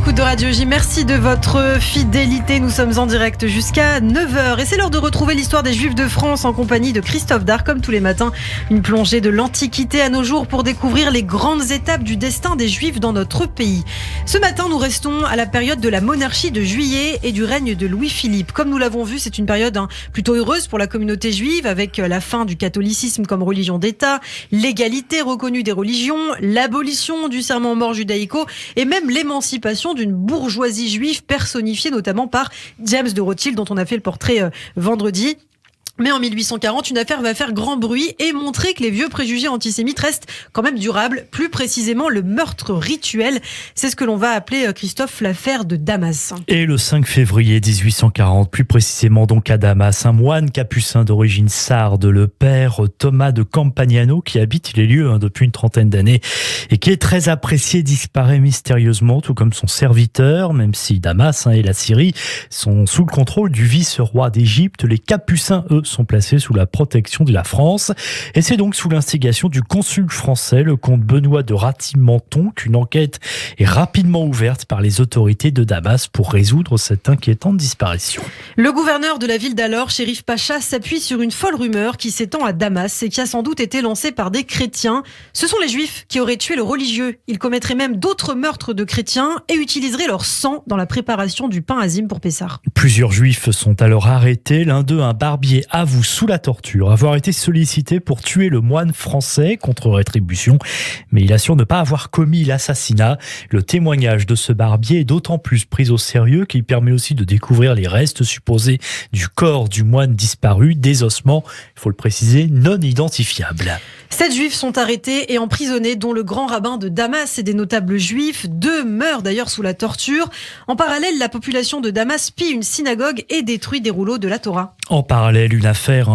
l'écoute de Radio J. Merci de votre fidélité. Nous sommes en direct jusqu'à 9h. Et c'est l'heure de retrouver l'histoire des Juifs de France en compagnie de Christophe Darc. Comme tous les matins, une plongée de l'Antiquité à nos jours pour découvrir les grandes étapes du destin des Juifs dans notre pays. Ce matin, nous restons à la période de la monarchie de Juillet et du règne de Louis-Philippe. Comme nous l'avons vu, c'est une période plutôt heureuse pour la communauté juive, avec la fin du catholicisme comme religion d'État, l'égalité reconnue des religions, l'abolition du serment mort judaïco et même l'émancipation d'une bourgeoisie juive personnifiée notamment par James de Rothschild, dont on a fait le portrait vendredi. Mais en 1840, une affaire va faire grand bruit et montrer que les vieux préjugés antisémites restent quand même durables, plus précisément le meurtre rituel. C'est ce que l'on va appeler, Christophe, l'affaire de Damas. Et le 5 février 1840, plus précisément donc à Damas, un moine capucin d'origine sarde, le père Thomas de Campagnano, qui habite les lieux depuis une trentaine d'années et qui est très apprécié, disparaît mystérieusement, tout comme son serviteur, même si Damas et la Syrie sont sous le contrôle du vice-roi d'Égypte. Les capucins, eux, sont placés sous la protection de la France. Et c'est donc sous l'instigation du consul français, le comte Benoît de Raty-Menton, qu'une enquête est rapidement ouverte par les autorités de Damas pour résoudre cette inquiétante disparition. Le gouverneur de la ville d'alors, Chérif Pacha, s'appuie sur une folle rumeur qui s'étend à Damas et qui a sans doute été lancée par des chrétiens. Ce sont les juifs qui auraient tué le religieux. Ils commettraient même d'autres meurtres de chrétiens et utiliseraient leur sang dans la préparation du pain azim pour Pessah. Plusieurs juifs sont alors arrêtés. L'un d'eux, un barbier, avoue sous la torture avoir été sollicité pour tuer le moine français contre rétribution, mais il assure ne pas avoir commis l'assassinat. Le témoignage de ce barbier est d'autant plus pris au sérieux qu'il permet aussi de découvrir les restes supposés du corps du moine disparu, des ossements, il faut le préciser, non identifiables. 7 juifs sont arrêtés et emprisonnés, dont le grand rabbin de Damas et des notables juifs. 2 meurent d'ailleurs sous la torture. En parallèle, la population de Damas pille une synagogue et détruit des rouleaux de la Torah. En parallèle, une affaire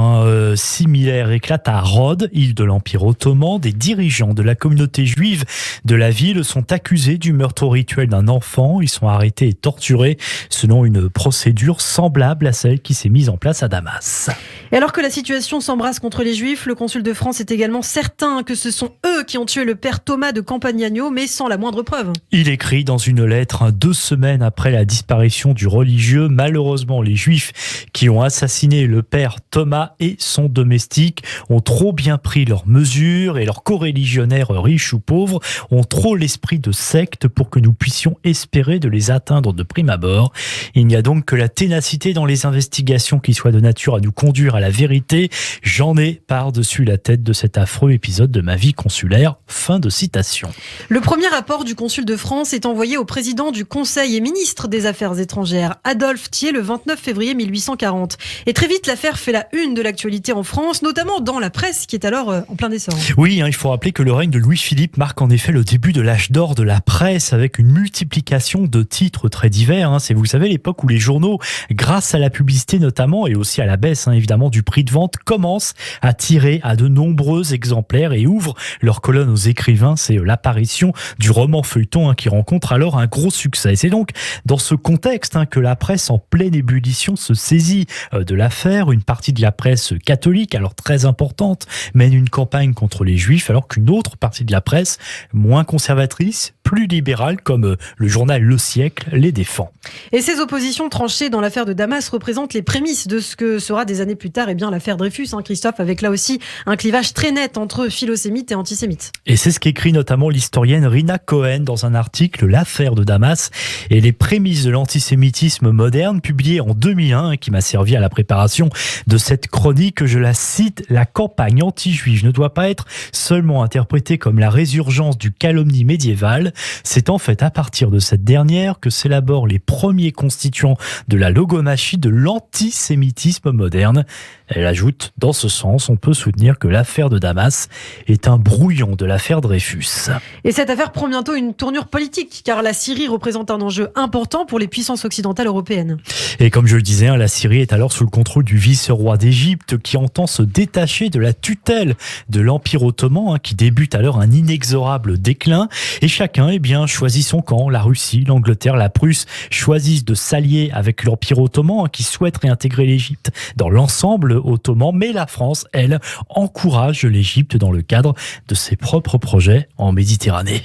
similaire éclate à Rhodes, île de l'Empire ottoman. Des dirigeants de la communauté juive de la ville sont accusés du meurtre rituel d'un enfant. Ils sont arrêtés et torturés selon une procédure semblable à celle qui s'est mise en place à Damas. Et alors que la situation s'embrasse contre les Juifs, le consul de France est également certain que ce sont eux qui ont tué le père Thomas de Campagnano, mais sans la moindre preuve. Il écrit dans une lettre 2 semaines après la disparition du religieux: malheureusement, les Juifs qui ont assassiné le père Thomas et son domestique ont trop bien pris leurs mesures et leurs coreligionnaires, riches ou pauvres, ont trop l'esprit de secte pour que nous puissions espérer de les atteindre de prime abord. Il n'y a donc que la ténacité dans les investigations qui soit de nature à nous conduire à la vérité. J'en ai par-dessus la tête de cet affreux épisode de ma vie consulaire. Fin de citation. Le premier rapport du consul de France est envoyé au président du Conseil et ministre des Affaires étrangères, Adolphe Thiers, le 29 février 1840. Et très vite, l'affaire fait la une de l'actualité en France, notamment dans la presse qui est alors en plein essor. Oui, il faut rappeler que le règne de Louis-Philippe marque en effet le début de l'âge d'or de la presse, avec une multiplication de titres très divers. C'est, vous savez, l'époque où les journaux, grâce à la publicité notamment, et aussi à la baisse évidemment du prix de vente, commencent à tirer à de nombreux exemplaires et ouvrent leur colonne aux écrivains. C'est l'apparition du roman feuilleton qui rencontre alors un gros succès. Et c'est donc dans ce contexte que la presse en pleine ébullition se saisit de l'affaire. Une partie de la presse catholique, alors très importante, mène une campagne contre les Juifs, alors qu'une autre partie de la presse, moins conservatrice, plus libérale, comme le journal Le Siècle, les défend. Et ces oppositions tranchées dans l'affaire de Damas représentent les prémices de ce que sera des années plus tard l'affaire Dreyfus, Christophe, avec là aussi un clivage très net entre philosémites et antisémites. Et c'est ce qu'écrit notamment l'historienne Rina Cohen dans un article, L'affaire de Damas et les prémices de l'antisémitisme moderne, publié en 2001, qui m'a servi à la préparation de cette chronique. Je la cite: la campagne anti-juive ne doit pas être seulement interprétée comme la résurgence du calomnie médiévale. C'est en fait à partir de cette dernière que s'élaborent les premiers constituants de la logomachie de l'antisémitisme moderne. Elle ajoute: dans ce sens, on peut soutenir que l'affaire de Damas est un brouillon de l'affaire Dreyfus. Et cette affaire prend bientôt une tournure politique, car la Syrie représente un enjeu important pour les puissances occidentales européennes. Et comme je le disais, la Syrie est alors sous le contrôle du vice-roi d'Égypte, qui entend se détacher de la tutelle de l'Empire ottoman, qui débute alors un inexorable déclin. Et chacun choisit son camp. La Russie, l'Angleterre, la Prusse choisissent de s'allier avec l'Empire ottoman, qui souhaite réintégrer l'Égypte dans l'ensemble ottoman, mais la France, elle, encourage l'Égypte dans le cadre de ses propres projets en Méditerranée.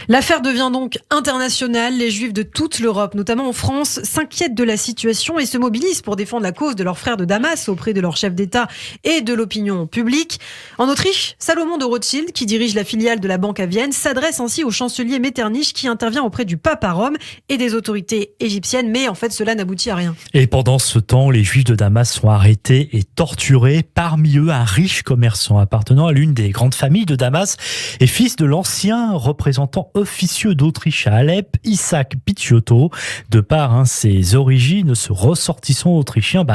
L'affaire devient donc internationale. Les Juifs de toute l'Europe, notamment en France, s'inquiètent de la situation et se mobilisent pour défendre la cause de leurs frères de Damas auprès de leur chef d'État et de l'opinion publique. En Autriche, Salomon de Rothschild, qui dirige la filiale de la banque à Vienne, s'adresse ainsi au chancelier Metternich qui intervient auprès du pape à Rome et des autorités égyptiennes, mais en fait cela n'aboutit à rien. Et pendant ce temps, les Juifs de Damas sont arrêtés et torturés. Parmi eux, un riche commerçant appartenant à l'une des grandes familles de Damas et fils de l'ancien représentant officieux d'Autriche à Alep, Isaac Picciotto. De par ses origines, ce ressortissant autrichien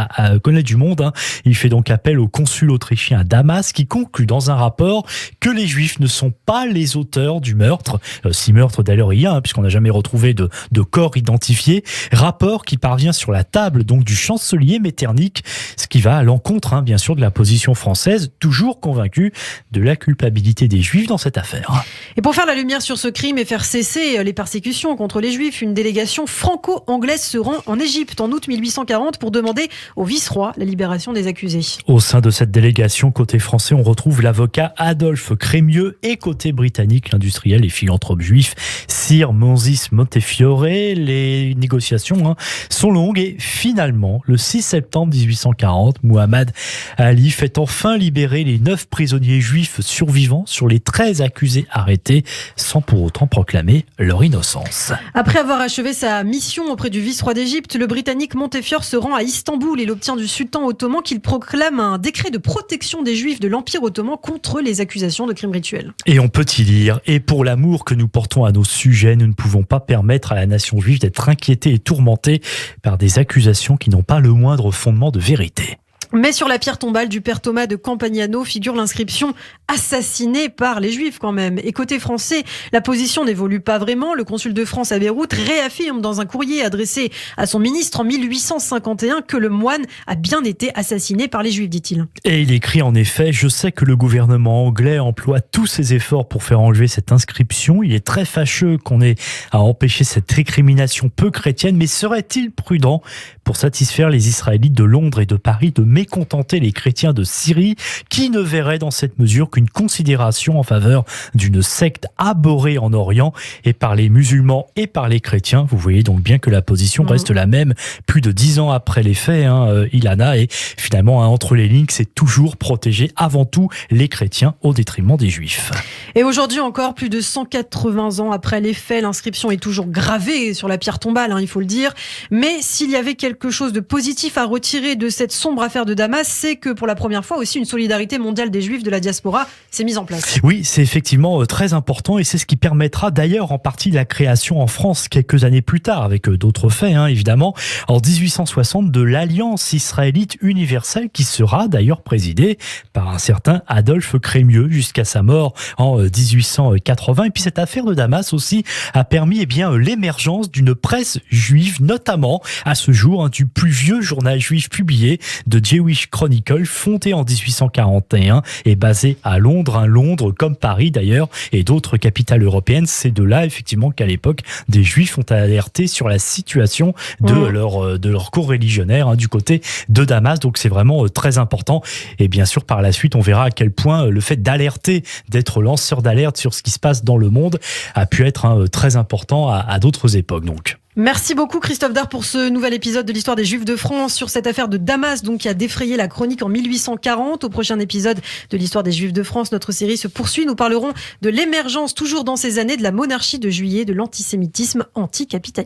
connaît du monde. Il fait donc appel au consul autrichien à Damas qui conclut dans un rapport que les Juifs ne sont pas les auteurs du meurtre. Si meurtre d'ailleurs il y a, puisqu'on n'a jamais retrouvé de corps identifiés. Rapport qui parvient sur la table donc du chancelier Metternich, ce qui va à l'encontre bien sûr de la position française, toujours convaincue de la culpabilité des Juifs dans cette affaire. Et pour faire la lumière sur ce crime et faire cesser les persécutions contre les Juifs, une délégation franco-anglaise se rend en Égypte en août 1840 pour demander au vice-roi la libération des accusés. Au sein de cette délégation, côté français, on retrouve l'avocat Adolphe Crémieux et côté britannique, l'industriel et philanthrope juif Sir Moses Montefiore. Les négociations sont longues et finalement, le 6 septembre 1840, Muhammad Ali fait enfin libérer les 9 prisonniers juifs survivants sur les 13 accusés arrêtés sans pour autant proclamer leur innocence. Après avoir achevé sa mission auprès du vice-roi d'Égypte, le Britannique Montefiore se rend à Istanbul. Il obtient du sultan ottoman qu'il proclame un décret de protection des Juifs de l'Empire ottoman contre les accusations de crimes rituels. Et on peut y lire, et pour l'amour que nous portons à nos sujets, nous ne pouvons pas permettre à la nation juive d'être inquiétée et tourmentée par des accusations qui n'ont pas le moindre fondement de vérité. Mais sur la pierre tombale du père Thomas de Campagnano figure l'inscription « Assassiné par les Juifs » quand même. Et côté français, la position n'évolue pas vraiment. Le consul de France à Beyrouth réaffirme dans un courrier adressé à son ministre en 1851 que le moine a bien été assassiné par les Juifs, dit-il. Et il écrit en effet « Je sais que le gouvernement anglais emploie tous ses efforts pour faire enlever cette inscription. Il est très fâcheux qu'on ait à empêcher cette récrimination peu chrétienne, mais serait-il prudent pour satisfaire les Israélites de Londres et de Paris de mécontenter les chrétiens de Syrie qui ne verraient dans cette mesure qu'une considération en faveur d'une secte abhorrée en Orient et par les musulmans et par les chrétiens. Vous voyez donc bien que la position reste la même plus de 10 ans après les faits, Ilana, et finalement entre les lignes, c'est toujours protéger avant tout les chrétiens au détriment des Juifs. Et aujourd'hui encore, plus de 180 ans après les faits, l'inscription est toujours gravée sur la pierre tombale, il faut le dire. Mais s'il y avait quelque chose de positif à retirer de cette sombre affaire de Damas, c'est que pour la première fois aussi une solidarité mondiale des Juifs de la diaspora s'est mise en place. Oui, c'est effectivement très important et c'est ce qui permettra d'ailleurs en partie la création en France quelques années plus tard, avec d'autres faits évidemment, en 1860 de l'Alliance israélite universelle qui sera d'ailleurs présidée par un certain Adolphe Crémieux jusqu'à sa mort en 1880. Et puis cette affaire de Damas aussi a permis l'émergence d'une presse juive, notamment à ce jour du plus vieux journal juif publié, de Jewish Chronicle, fondé en 1841 et basé à Londres, Londres comme Paris d'ailleurs et d'autres capitales européennes. C'est de là effectivement qu'à l'époque des Juifs ont alerté sur la situation de leur coreligionnaire du côté de Damas. Donc c'est vraiment très important et bien sûr par la suite on verra à quel point le fait d'alerter, d'être lanceur d'alerte sur ce qui se passe dans le monde a pu être très important à d'autres époques donc. Merci beaucoup Christophe Dard pour ce nouvel épisode de l'histoire des Juifs de France sur cette affaire de Damas qui a défrayé la chronique en 1840. Au prochain épisode de l'histoire des Juifs de France, notre série se poursuit. Nous parlerons de l'émergence toujours dans ces années de la monarchie de Juillet, de l'antisémitisme anticapitaliste.